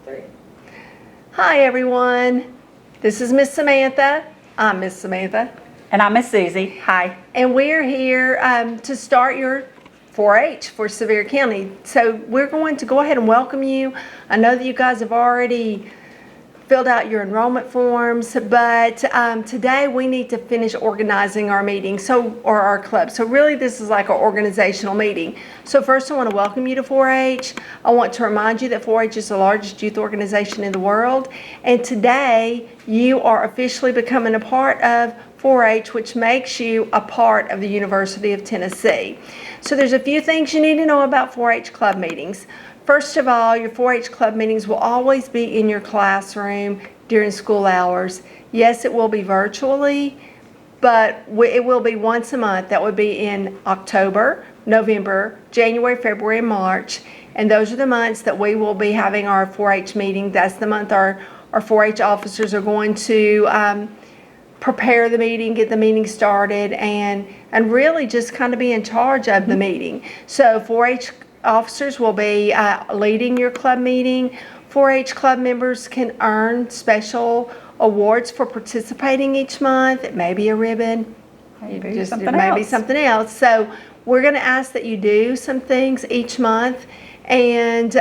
3. Hi everyone, this is Miss Samantha. I'm Miss Samantha. And I'm Miss Susie. Hi. And we're here to start your 4-H for Sevier County. So we're going to go ahead and welcome you. I know that you guys have already filled out your enrollment forms, but today we need to finish organizing our meeting, or our club. So really this is like an organizational meeting. So first I want to welcome you to 4-H. I want to remind you that 4-H is the largest youth organization in the world. And today you are officially becoming a part of 4-H, which makes you a part of the University of Tennessee. So there's a few things you need to know about 4-H club meetings. First of all, your 4-H club meetings will always be in your classroom during school hours. Yes, it will be virtually, but it will be once a month. That would be in October, November, January, February, and March. And those are the months that we will be having our 4-H meeting. That's the month our 4-H officers are going to prepare the meeting, get the meeting started, and really just kind of be in charge of the meeting. So 4-H officers will be leading your club meeting. 4-H club members can earn special awards for participating each month. It may be a ribbon, Maybe something else. So we're going to ask that you do some things each month, and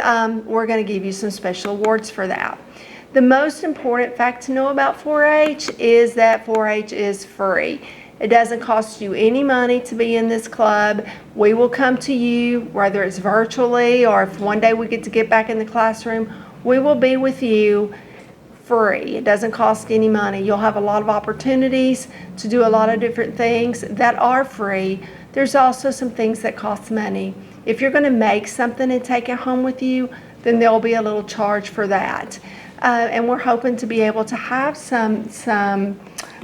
we're going to give you some special awards for that. The most important fact to know about 4-H is that 4-H is free. It doesn't cost you any money to be in this club. We will come to you, whether it's virtually or if one day we get back in the classroom, we will be with you free. It doesn't cost any money. You'll have a lot of opportunities to do a lot of different things that are free. There's also some things that cost money. If you're going to make something and take it home with you, then there'll be a little charge for that. And we're hoping to be able to have some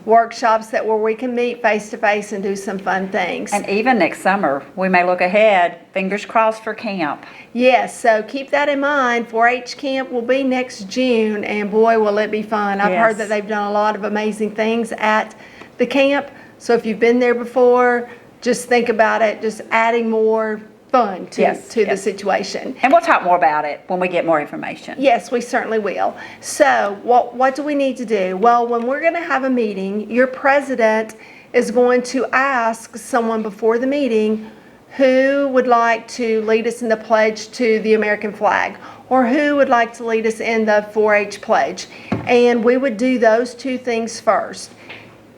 workshops where we can meet face to face and do some fun things. And even next summer, we may look ahead, fingers crossed for camp. Yes, so keep that in mind. 4-H camp will be next June, and boy, will it be fun. I've heard that they've done a lot of amazing things at the camp. So if you've been there before, just think about it, just adding more fun to the situation. And we'll talk more about it when we get more information. Yes, we certainly will. So what do we need to do? Well, when we're going to have a meeting, your president is going to ask someone before the meeting who would like to lead us in the pledge to the American flag, or who would like to lead us in the 4-H pledge. And we would do those two things first.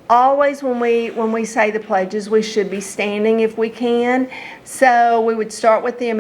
Always when we say the pledges, we should be standing if we can. So we would start with the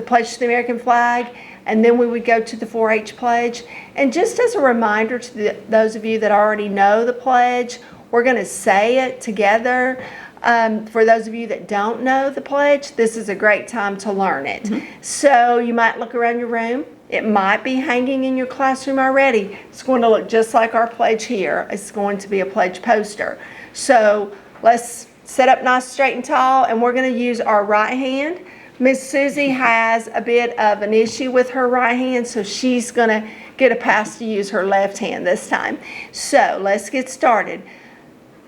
pledge to the American flag, and then we would go to the 4-H pledge. And just as a reminder to those of you that already know the pledge, we're going to say it together. For those of you that don't know the pledge, this is a great time to learn it. Mm-hmm. So you might look around your room. It might be hanging in your classroom already. It's going to look just like our pledge here. It's going to be a pledge poster. So let's sit up nice, straight, and tall, and we're going to use our right hand. Miss Susie has a bit of an issue with her right hand, so she's going to get a pass to use her left hand this time. So let's get started.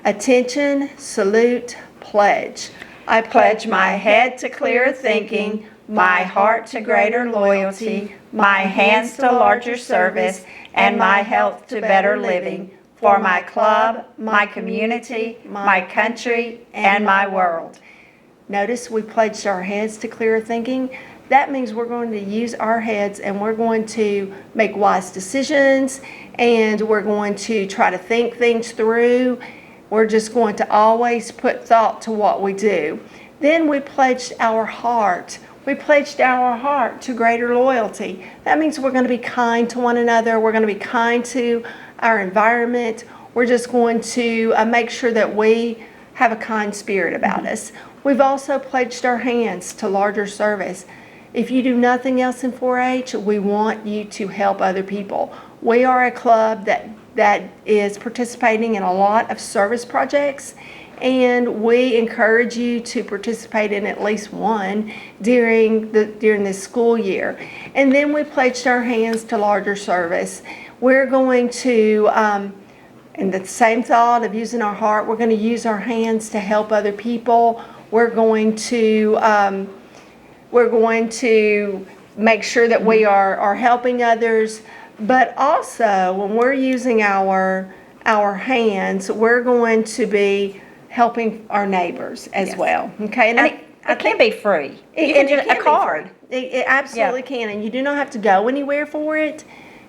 Attention, salute, pledge. I pledge my head to clearer thinking, my heart to greater loyalty, my hands to larger service, and my health to better living, for my club, my community, my country, and my world. Notice we pledged our heads to clearer thinking. That means we're going to use our heads, and we're going to make wise decisions, and we're going to try to think things through. We're just going to always put thought to what we do. Then we pledged our heart. We pledged our heart to greater loyalty. That means we're going to be kind to one another. We're going to be kind to our environment. We're just going to make sure that we have a kind spirit about us. We've also pledged our hands to larger service. If you do nothing else in 4-H, we want you to help other people. We are a club that is participating in a lot of service projects, and we encourage you to participate in at least one during this school year. And then we pledged our hands to larger service. We're going to, in the same thought of using our heart, we're going to use our hands to help other people. We're going to make sure that we are helping others. But also, when we're using our hands, we're going to be helping our neighbors as Yes. well. Okay, And it can be free. You can and it just, can a be card. free. It absolutely can, and you do not have to go anywhere for it.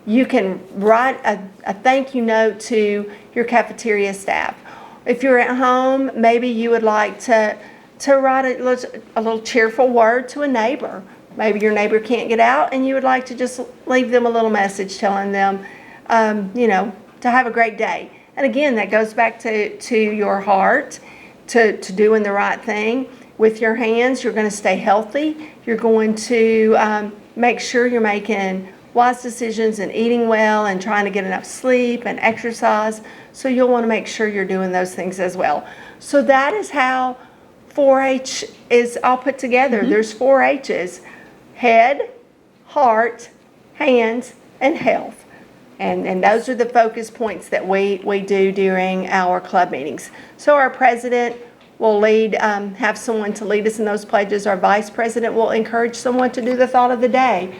You can write a thank you note to your cafeteria staff. If you're at home, maybe you would like to write a little cheerful word to a neighbor. Maybe your neighbor can't get out, and you would like to just leave them a little message telling them, to have a great day. And again, that goes back to your heart, to doing the right thing. With your hands, you're going to stay healthy. You're going to make sure you're making wise decisions and eating well and trying to get enough sleep and exercise. So you'll want to make sure you're doing those things as well. So that is how 4-H is all put together. There's 4 H's: head, heart, hands, and health. And those are the focus points that we do during our club meetings. So our president will have someone to lead us in those pledges. Our vice president will encourage someone to do the thought of the day.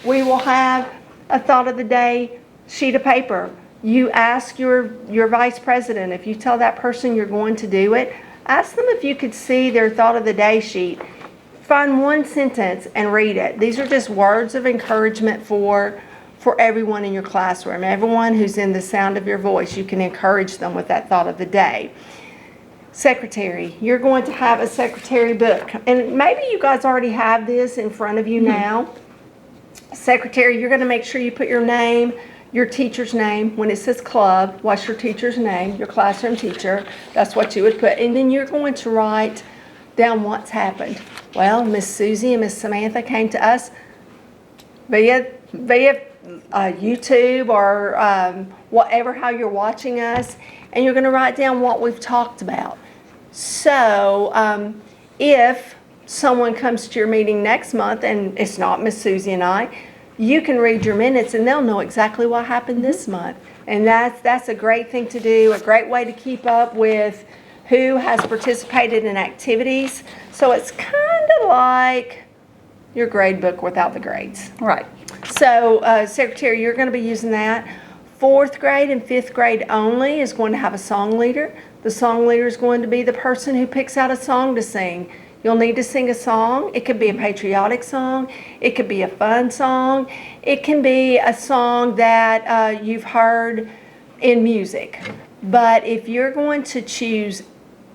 We will have a thought of the day sheet of paper. You ask your vice president, if you tell that person you're going to do it, ask them if you could see their thought of the day sheet. Find one sentence and read it. These are just words of encouragement for everyone in your classroom. Everyone who's in the sound of your voice, you can encourage them with that thought of the day. Secretary, you're going to have a secretary book. And maybe you guys already have this in front of you now. Secretary, you're going to make sure you put your name, your teacher's name. When it says club, what's your teacher's name? Your classroom teacher. That's what you would put. And then you're going to write down what's happened. Well, Miss Susie and Miss Samantha came to us via YouTube or whatever, how you're watching us, and you're going to write down what we've talked about. So if someone comes to your meeting next month and it's not Miss Susie and I, you can read your minutes and they'll know exactly what happened this month. And that's a great thing to do, a great way to keep up with who has participated in activities. So it's kind of like your grade book without the grades. Right. So, Secretary, you're going to be using that. 4th grade and 5th grade only is going to have a song leader. The song leader is going to be the person who picks out a song to sing. You'll need to sing a song. It could be a patriotic song. It could be a fun song. It can be a song that you've heard in music. But if you're going to choose,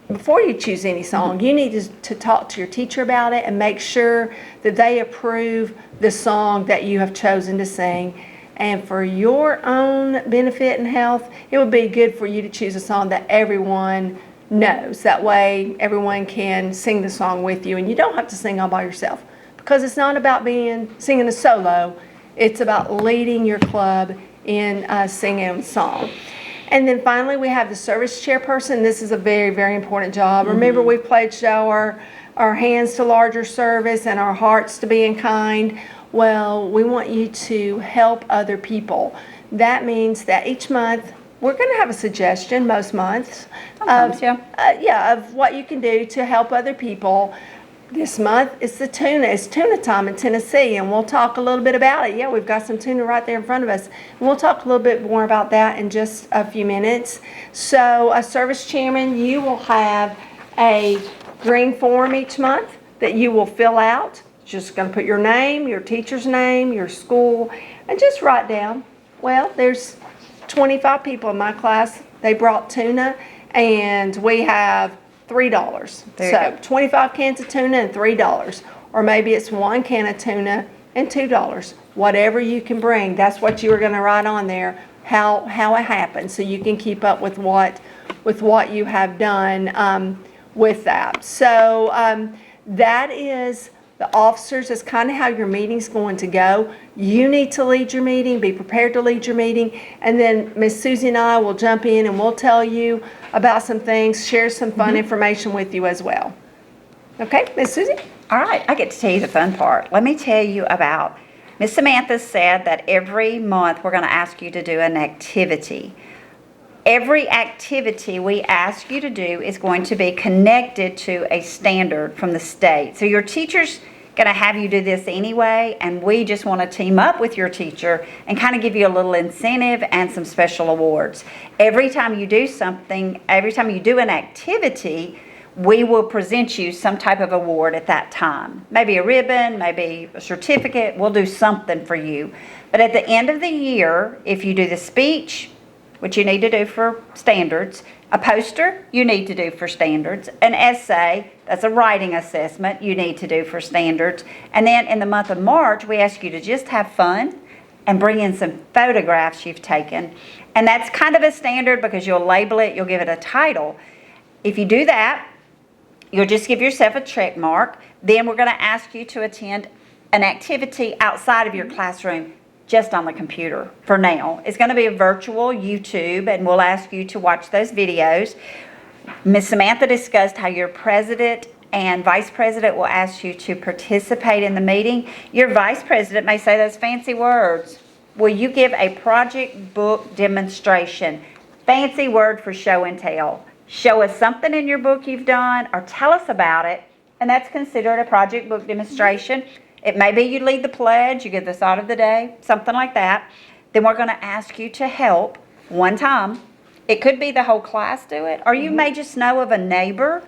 before you choose any song, you need to talk to your teacher about it and make sure that they approve the song that you have chosen to sing. And for your own benefit and health, it would be good for you to choose a song that everyone knows. That way everyone can sing the song with you and you don't have to sing all by yourself, because it's not about singing a solo. It's about leading your club in singing a song. And then finally, we have the service chairperson. This is a very, very important job. Remember, we pledged our hands to larger service and our hearts to being kind. Well, we want you to help other people. That means that each month, we're going to have a suggestion most months of what you can do to help other people. This month it's tuna time in Tennessee, and we'll talk a little bit about it. Yeah, we've got some tuna right there in front of us. And we'll talk a little bit more about that in just a few minutes. So, a service chairman, you will have a green form each month that you will fill out. Just going to put your name, your teacher's name, your school, and just write down, well, there's 25 people in my class. They brought tuna, and we have $3. So 25 cans of tuna and $3. Or maybe it's 1 can of tuna and $2. Whatever you can bring, that's what you are going to write on there, how it happened, so you can keep up with what you have done with that. So that is the officers. Is kind of how your meeting's going to go. You need to lead your meeting, be prepared to lead your meeting, and then Miss Susie and I will jump in and we'll tell you about some things, share some fun information with you as well. Okay, Miss Susie? All right, I get to tell you the fun part. Let me tell you about, Miss Samantha said that every month we're going to ask you to do an activity. Every activity we ask you to do is going to be connected to a standard from the state. So your teachers going to have you do this anyway, and we just want to team up with your teacher and kind of give you a little incentive and some special awards. Every time you do something, every time you do an activity, we will present you some type of award at that time. Maybe a ribbon, maybe a certificate. We'll do something for you. But at the end of the year, if you do the speech, which you need to do for standards, a poster you need to do for standards, an essay, that's a writing assessment, you need to do for standards. And then in the month of March, we ask you to just have fun and bring in some photographs you've taken. And that's kind of a standard because you'll label it, you'll give it a title. If you do that, you'll just give yourself a check mark. Then we're going to ask you to attend an activity outside of your classroom, just on the computer for now. It's going to be a virtual YouTube, and we'll ask you to watch those videos. Ms. Samantha discussed how your president and vice president will ask you to participate in the meeting. Your vice president may say those fancy words. Will you give a project book demonstration? Fancy word for show and tell. Show us something in your book you've done or tell us about it, and that's considered a project book demonstration. It may be you lead the pledge, you give the thought of the day, something like that. Then we're going to ask you to help one time. It could be the whole class do it, or you may just know of a neighbor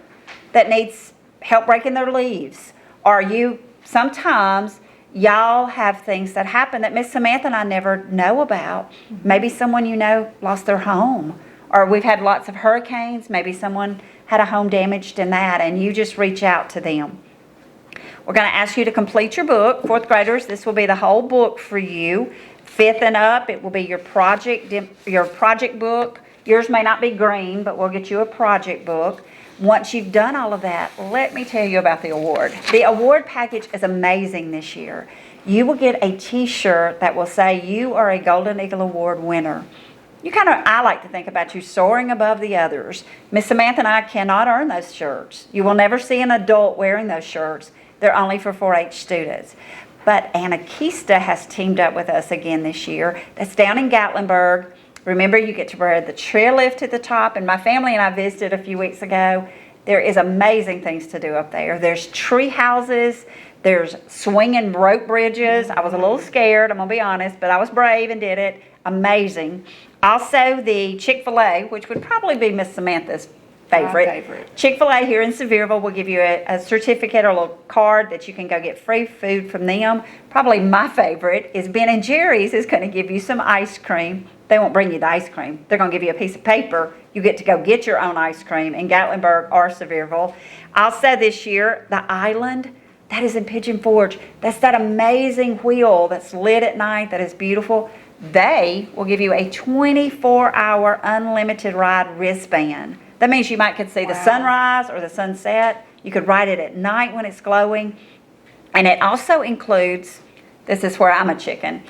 that needs help breaking their leaves. Or sometimes y'all have things that happen that Miss Samantha and I never know about. Maybe someone you know lost their home. Or we've had lots of hurricanes. Maybe someone had a home damaged in that, and you just reach out to them. We're going to ask you to complete your book. Fourth graders, this will be the whole book for you. Fifth and up, it will be your project book. Yours may not be green, but we'll get you a project book. Once you've done all of that, let me tell you about the award. The award package is amazing this year. You will get a t-shirt that will say you are a Golden Eagle Award winner. I like to think about you soaring above the others. Miss Samantha and I cannot earn those shirts. You will never see an adult wearing those shirts. They're only for 4-H students. But Anakista has teamed up with us again this year. That's down in Gatlinburg. Remember, you get to wear the chairlift at the top, and my family and I visited a few weeks ago. There is amazing things to do up there. There's tree houses. There's swinging rope bridges. I was a little scared, I'm going to be honest, but I was brave and did it. Amazing. Also, the Chick-fil-A, which would probably be Miss Samantha's favorite. Chick-fil-A here in Sevierville will give you a certificate or a little card that you can go get free food from them. Probably my favorite is Ben & Jerry's is going to give you some ice cream. They won't bring you the ice cream. They're going to give you a piece of paper. You get to go get your own ice cream in Gatlinburg or Sevierville. Also this year, the Island, that is in Pigeon Forge. That's that amazing wheel that's lit at night that is beautiful. They will give you a 24-hour unlimited ride wristband. That means you could see the sunrise or the sunset. You could ride it at night when it's glowing. And it also includes, this is where I'm a chicken,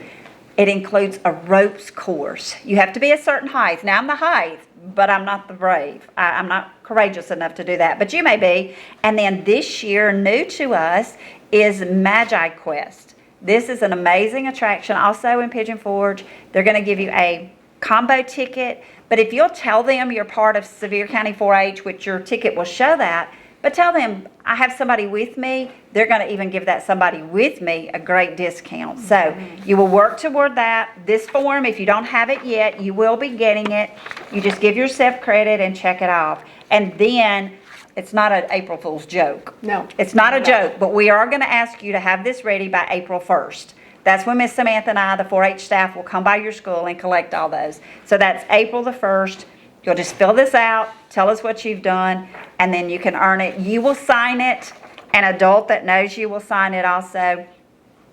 it includes a ropes course. You have to be a certain height. Now, I'm the height, but I'm not the brave. I'm not courageous enough to do that, but you may be. And then this year, new to us, is Magi Quest. This is an amazing attraction also in Pigeon Forge. They're going to give you a combo ticket, but if you'll tell them you're part of Sevier County 4-H, which your ticket will show that, but tell them I have somebody with me, they're going to even give that somebody with me a great discount. So you will work toward that. This form, if you don't have it yet, you will be getting it. You just give yourself credit and check it off. And then it's not an April Fool's joke. No. It's not a joke, but we are going to ask you to have this ready by April 1st. That's when Miss Samantha and I, the 4-H staff, will come by your school and collect all those. So that's April the 1st. You'll just fill this out, tell us what you've done, and then you can earn it. You will sign it. An adult that knows you will sign it also.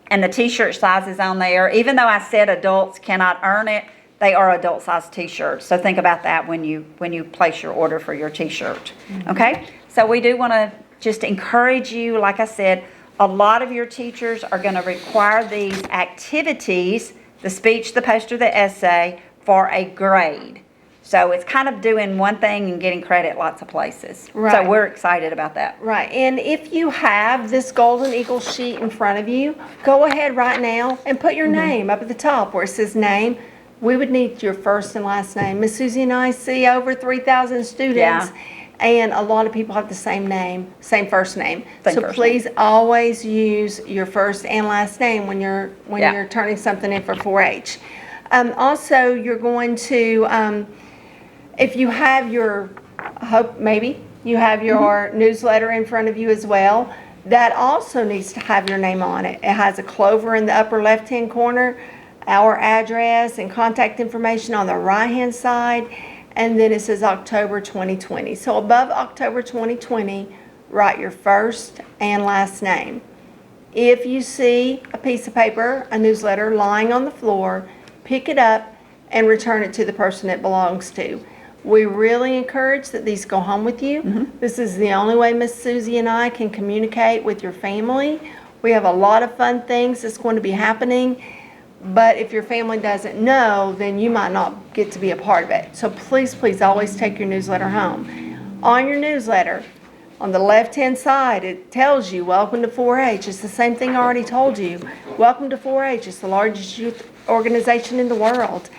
And the t-shirt size is on there. Even though I said adults cannot earn it, they are adult size t-shirts. So think about that when you place your order for your t-shirt. Okay? So we do want to just encourage you. Like I said, a lot of your teachers are going to require these activities, the speech, the poster, the essay, for a grade. So it's kind of doing one thing and getting credit lots of places. Right. So we're excited about that. Right, and if you have this Golden Eagle sheet in front of you, go ahead right now and put your name up at the top where it says name. We would need your first and last name. Miss Susie and I see over 3,000 students. Yeah. And a lot of people have the same name, same first name. Same So first please always use your first and last name when Yeah. you're turning something in for 4-H. Also, you're going to, if you have your, I hope maybe you have your newsletter in front of you as well. That also needs to have your name on it. It has a clover in the upper left-hand corner, our address and contact information on the right-hand side, and then it says October 2020. So above October 2020, write your first and last name. If you see a piece of paper, a newsletter lying on the floor, pick it up and return it to the person it belongs to. We really encourage that these go home with you. This is the only way Miss Susie and I can communicate with your family. We have a lot of fun things that's going to be happening, but if your family doesn't know, then you might not get to be a part of it. So please, please always take your newsletter home. On your newsletter, on the left-hand side, it tells you, welcome to 4-H. It's the same thing I already told you. Welcome to 4-H. It's the largest youth organization in the world.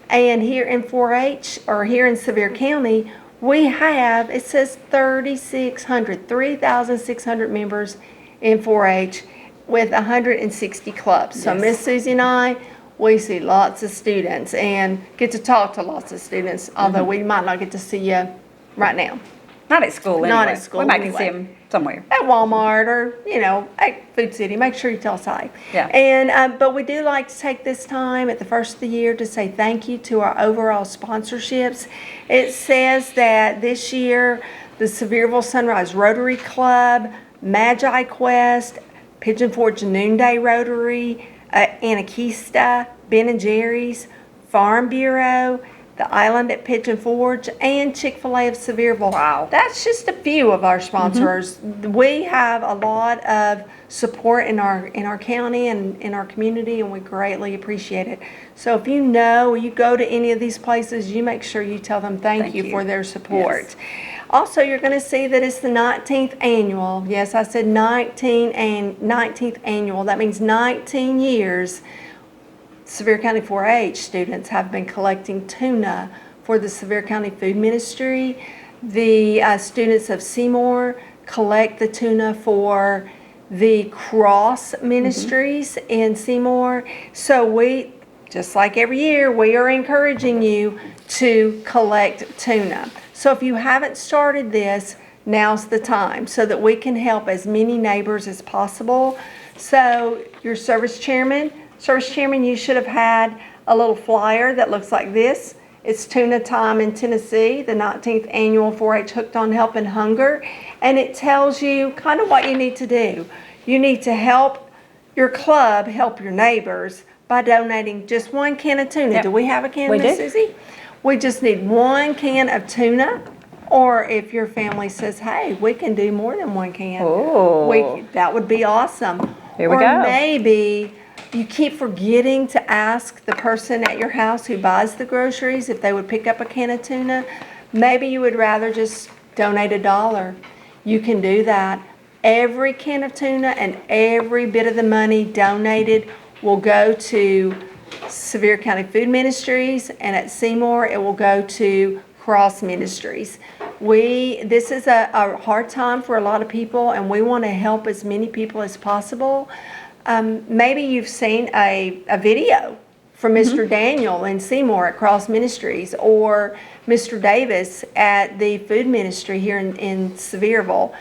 And here in 4-H, or here in Sevier County, we have, it says 3,600 members in 4-H with 160 clubs. So Yes. Miss Susie and I, we see lots of students and get to talk to lots of students, although we might not get to see you right now. Not at school anyway. Not at school We might can anyway. see them somewhere. At Walmart or, at Food City, make sure you tell us hi. Yeah. And, but we do like to take this time at the first of the year to say thank you to our overall sponsorships. It says that this year, the Sevierville Sunrise Rotary Club, Magi Quest, Pigeon Forge Noonday Rotary, Anarchista, Ben & Jerry's, Farm Bureau, the Island at Pigeon Forge, and Chick-fil-A of Sevierville. Wow. That's just a few of our sponsors. We have a lot of support in our county and in our community, and we greatly appreciate it. So if you go to any of these places, you make sure you tell them thank you for their support. Yes. Also, you're going to see that it's the 19th annual. Yes, I said 19th annual. That means 19 years Sevier County 4-H students have been collecting tuna for the Sevier County Food Ministry. The students of Seymour collect the tuna for the Cross Ministries in Seymour. So we, just like every year, we are encouraging you to collect tuna. So if you haven't started this, now's the time so that we can help as many neighbors as possible. So your service chairman, you should have had a little flyer that looks like this. It's Tuna Time in Tennessee, the 19th annual 4-H Hooked on Helping Hunger. And it tells you kind of what you need to do. You need to help your club help your neighbors by donating just one can of tuna. Yep. Do we have a can, We Miss do. Susie? We just need one can of tuna. Or if your family says, hey, we can do more than one can, Ooh. that would be awesome. Here we or go. Maybe you keep forgetting to ask the person at your house who buys the groceries if they would pick up a can of tuna. Maybe you would rather just donate $1. You can do that. Every can of tuna and every bit of the money donated will go to Sevier County Food Ministries, and at Seymour it will go to Cross Ministries. This is a hard time for a lot of people, and we want to help as many people as possible. Maybe you've seen a video from Mr. Daniel in Seymour at Cross Ministries, or Mr. Davis at the Food Ministry here in Sevierville.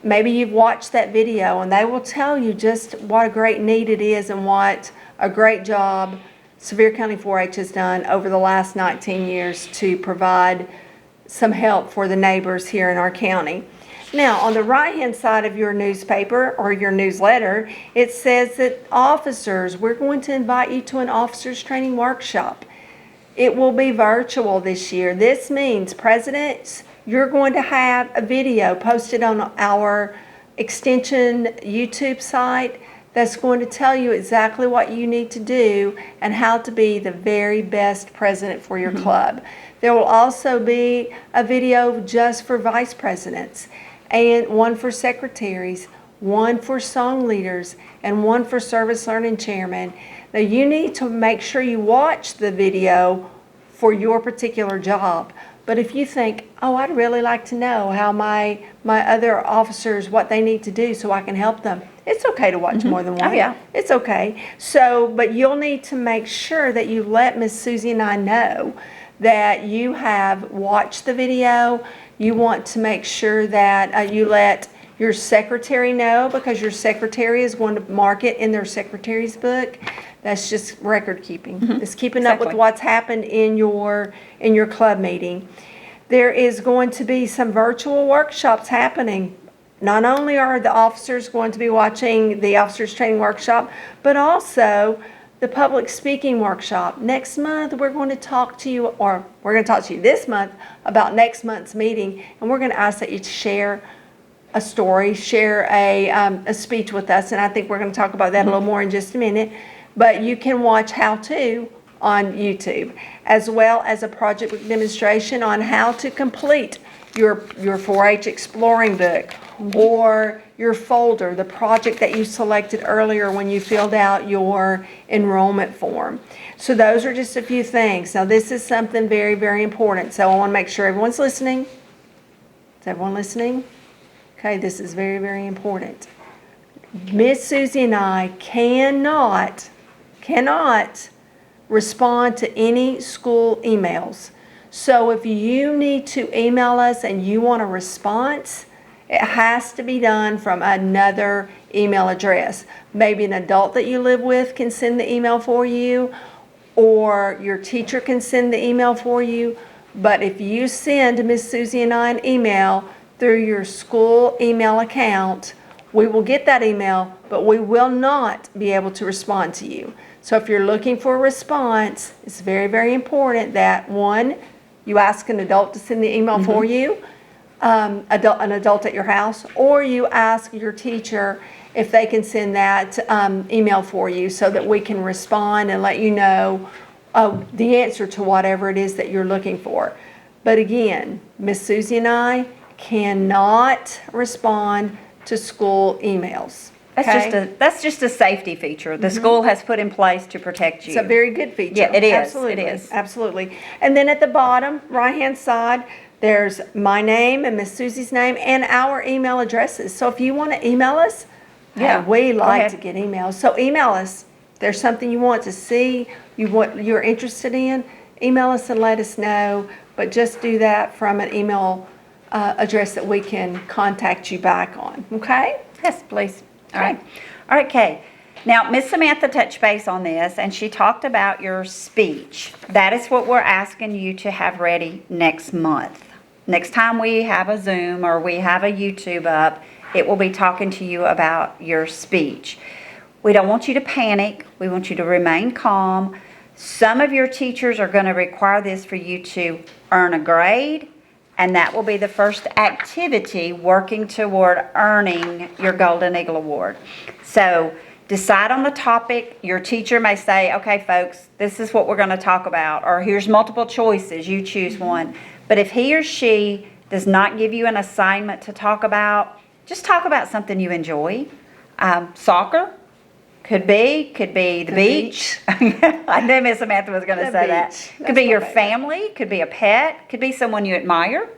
Maybe you've watched that video, and they will tell you just what a great need it is and what a great job Sevier County 4-H has done over the last 19 years to provide some help for the neighbors here in our county. Now, on the right-hand side of your newspaper or your newsletter, it says that we're going to invite you to an officers training workshop. It will be virtual this year. This means, presidents, you're going to have a video posted on our extension YouTube site that's going to tell you exactly what you need to do and how to be the very best president for your club. There will also be a video just for vice presidents, and one for secretaries, one for song leaders, and one for service learning chairman. Now you need to make sure you watch the video for your particular job, But if you think, oh, I'd really like to know how my other officers, what they need to do so I can help them, it's okay to watch more than one. Oh, yeah. It's okay. So, but you'll need to make sure that you let Miss Susie and I know that you have watched the video. You want to make sure that you let your secretary know, because your secretary is going to mark it in their secretary's book. That's just record keeping. It's keeping up with Exactly. what's happened in your club meeting. There is going to be some virtual workshops happening. Not only are the officers going to be watching the officers training workshop, but also the public speaking workshop. Next month, we're going to talk to you, or we're going to talk to you this month about next month's meeting, and we're going to ask that you share a story, share a speech with us, and I think we're going to talk about that a little more in just a minute. But you can watch how to on YouTube, as well as a project demonstration on how to complete your 4-H exploring book, or your folder, the project that you selected earlier when you filled out your enrollment form. So those are just a few things. Now this is something very, very important. So I want to make sure everyone's listening. Is everyone listening? Okay, this is very, very important. Miss Susie and I cannot respond to any school emails. So if you need to email us and you want a response, it has to be done from another email address. Maybe an adult that you live with can send the email for you, or your teacher can send the email for you. But if you send Miss Susie and I an email through your school email account, we will get that email, but we will not be able to respond to you. So if you're looking for a response, it's very, very important that, one, you ask an adult to send the email for you, an adult at your house, or you ask your teacher if they can send that email for you, so that we can respond and let you know the answer to whatever it is that you're looking for. But again, Miss Susie and I cannot respond to school emails. That's just a safety feature the school has put in place to protect you. It's a very good feature. Yeah, it is. Absolutely. It is. Absolutely. And then at the bottom, right-hand side, there's my name and Miss Susie's name and our email addresses. So if you want to email us, Yeah, we go like ahead. to get emails. So email us. If there's something you want to see, you're interested in, email us and let us know. But just do that from an email address that we can contact you back on. Okay? Yes, please. All right. All right, Kay. Now, Miss Samantha touched base on this, and she talked about your speech. That is what we're asking you to have ready next month. Next time we have a Zoom or we have a YouTube up, it will be talking to you about your speech. We don't want you to panic. We want you to remain calm. Some of your teachers are going to require this for you to earn a grade, and that will be the first activity working toward earning your Golden Eagle Award. So decide on the topic. Your teacher may say, okay, folks, this is what we're going to talk about, or here's multiple choices. You choose one. But if he or she does not give you an assignment to talk about, just talk about something you enjoy. Soccer. Could be the beach. I knew Miss Samantha was going to say that. beach. Could be That's your my favorite. family, could be a pet, could be someone you admire.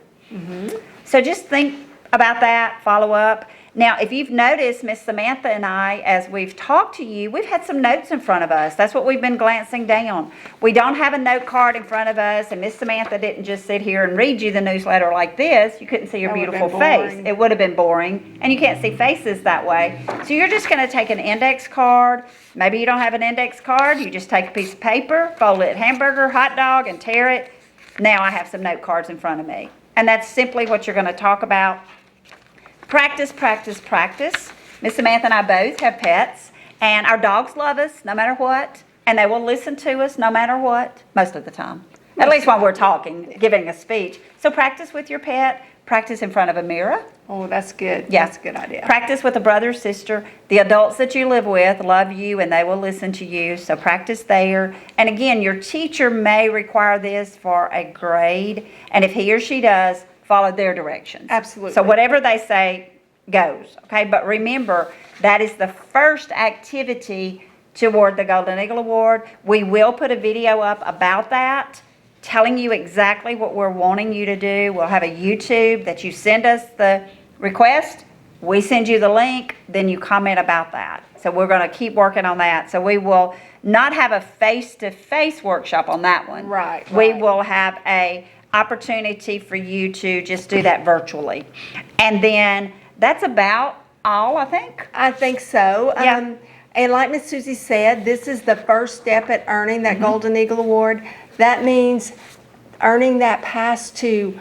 So just think about that, follow up. Now, if you've noticed, Miss Samantha and I, as we've talked to you, we've had some notes in front of us. That's what we've been glancing down. We don't have a note card in front of us, and Miss Samantha didn't just sit here and read you the newsletter like this. You couldn't see your That would've beautiful been face. boring. It would have been boring, and you can't see faces that way. So you're just going to take an index card. Maybe you don't have an index card. You just take a piece of paper, fold it hamburger, hot dog, and tear it. Now I have some note cards in front of me. And that's simply what you're going to talk about. Practice, practice, practice. Miss Samantha and I both have pets, and our dogs love us no matter what, and they will listen to us no matter what, most of the time. At least while we're talking, giving a speech. So practice with your pet, practice in front of a mirror. Oh, that's good. Yeah. That's a good idea. Practice with a brother or sister. The adults that you live with love you and they will listen to you, so practice there. And again, your teacher may require this for a grade, and if he or she does, follow their directions. Absolutely. So whatever they say goes, okay? But remember, that is the first activity toward the Golden Eagle Award. We will put a video up about that, telling you exactly what we're wanting you to do. We'll have a YouTube that you send us the request, we send you the link, then you comment about that. So we're going to keep working on that. So we will not have a face-to-face workshop on that one. Right, We right. will have a opportunity for you to just do that virtually. And then that's about all, I think. I think so. Yeah. And like Miss Susie said, this is the first step at earning that Golden Eagle Award. That means earning that pass to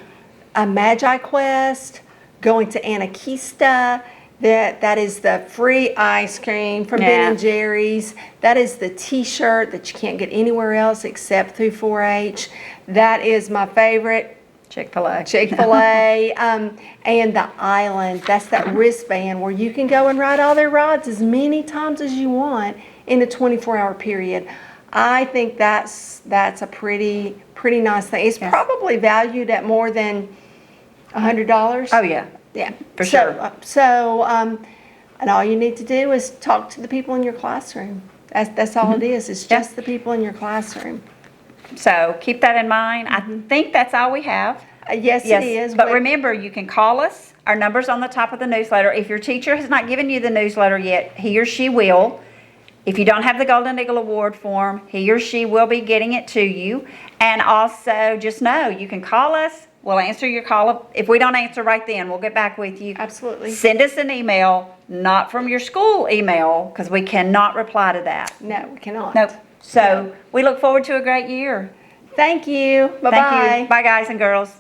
a Magi Quest, going to Anarchista. That is the free ice cream from Ben Yeah. and Jerry's. That is the T-shirt that you can't get anywhere else except through 4-H. That is my favorite, Chick-fil-A. Chick-fil-A, and the Island. That's that wristband where you can go and ride all their rides as many times as you want in a 24-hour period. I think that's a pretty nice thing. It's Yes. probably valued at more than $100. Oh, yeah. Yeah, For so, sure. And all you need to do is talk to the people in your classroom. That's all it is. It's Yeah. just the people in your classroom. So keep that in mind. I think that's all we have. Yes, it is. But remember, you can call us. Our number's on the top of the newsletter. If your teacher has not given you the newsletter yet, he or she will. If you don't have the Golden Eagle Award form, he or she will be getting it to you. And also, just know, you can call us. We'll answer your call. If we don't answer right then, we'll get back with you. Absolutely. Send us an email, not from your school email, because we cannot reply to that. No, we cannot. Nope. So we look forward to a great year. Thank you. Thank Bye-bye. you. Bye, guys and girls.